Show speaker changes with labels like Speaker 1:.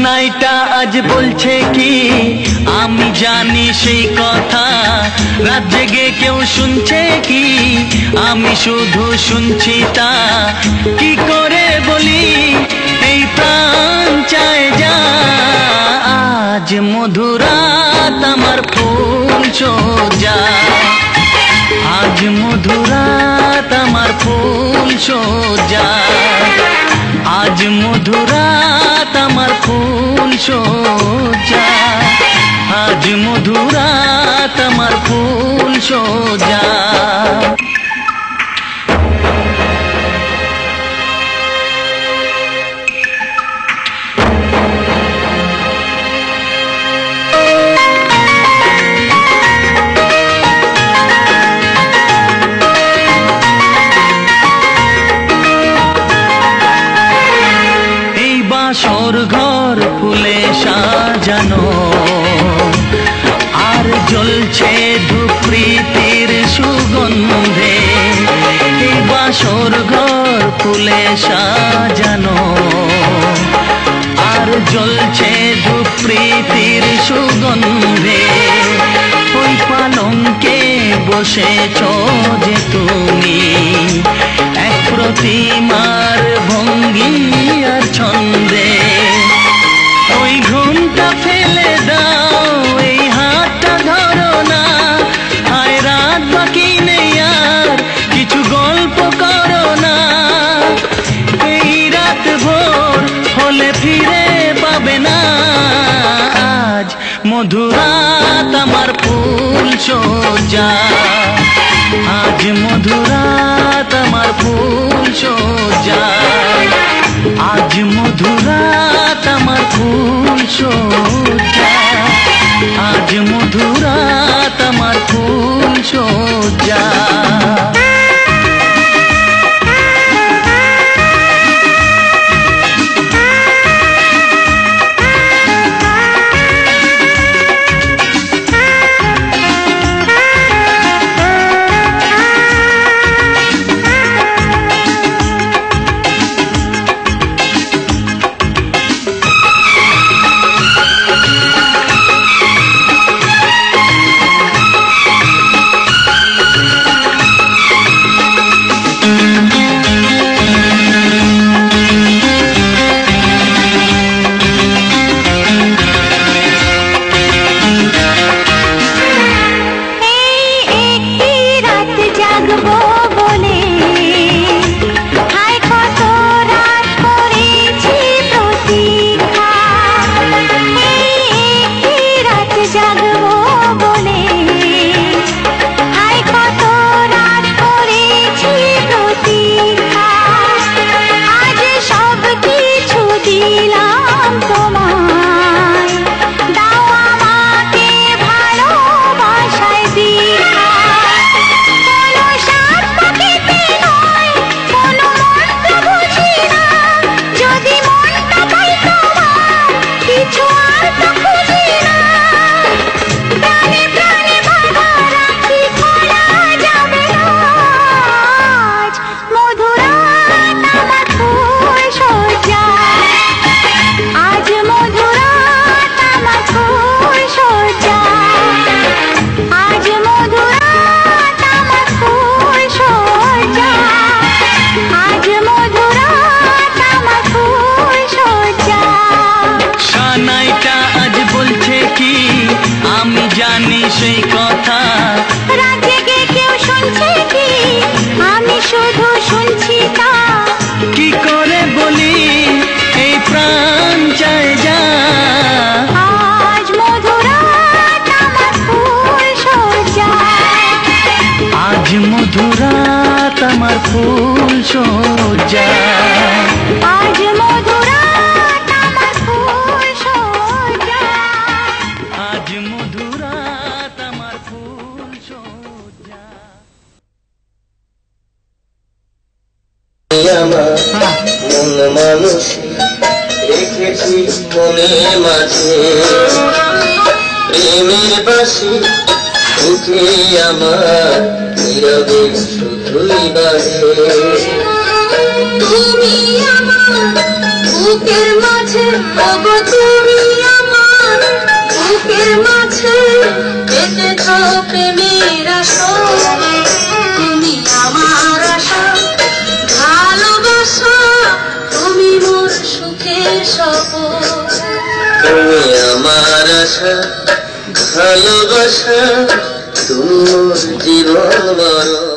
Speaker 1: সানাইটা আজ বলছে কি আমি জানি সেই কথা, রাত জেগে কেউ শুনছে কি আমি শুধু শুনছি তা। কি করে বলি এই প্রাণ চায় যা, আজ মধুরাত আমার ফুল সোজা, আজ মধুরাত আমার ফুল সোজা, আজ মধুরাত আমার ফুল সোজা, আজ মধুরাত আমার ফুল সোজা। বাসর ঘর ফুলে সাজানো আর জ্বলছে ধূপ প্রীতির সুগন্ধে, এই বাসর ঘর ফুলে সাজানো আর জ্বলছে ধূপ প্রীতির সুগন্ধে। ওই পালঙ্কে বসেছ যে তুমি এক প্রতিমার ভঙ্গি আর ছন্দে, ওই ঘুমটা ফেলে দাও এই হাতটা ধরো না, আয় রাত বাকি নেই আর কিছু গল্প করো না, এই রাত ভোর হলে ফিরে পাবে না, আজ মধুরাত আমার ফুল সোজা, আজ মধুরাত আমার ফুল সোজা, আজ মধুরাত আমার ফুল সোজা, আজ মধুরাত আমার ফুল সোজা। সেই কথা রাত জেগে কেউ শুনছে কি আমি শুধু শুনছি তা। কি করে বলি এই প্রাণ চায় যা, আজ মধুরাত আমার ফুল সোজা, আজ মধুরাত আমার ফুল সোজা, আজ মধুরাত আমার ফুল সোজা, আজ মধুরাত আমার ফুল সোজা।
Speaker 2: আমার মন মানুষ রেখেছি মনের মাঝে, প্রেমের বাসি সুখে আমার নীরবে শুধুই বাজে। তুমি আমার বুকের মাঝে অগো
Speaker 1: বেঁধেছ প্রেমের আসর, তুমি আমার আশা ভালোবাসা, তুমি মোর সুখের সফর।
Speaker 2: তুমি আমার আশা ভালোবাসা, তুমি মোর জীবন বড়।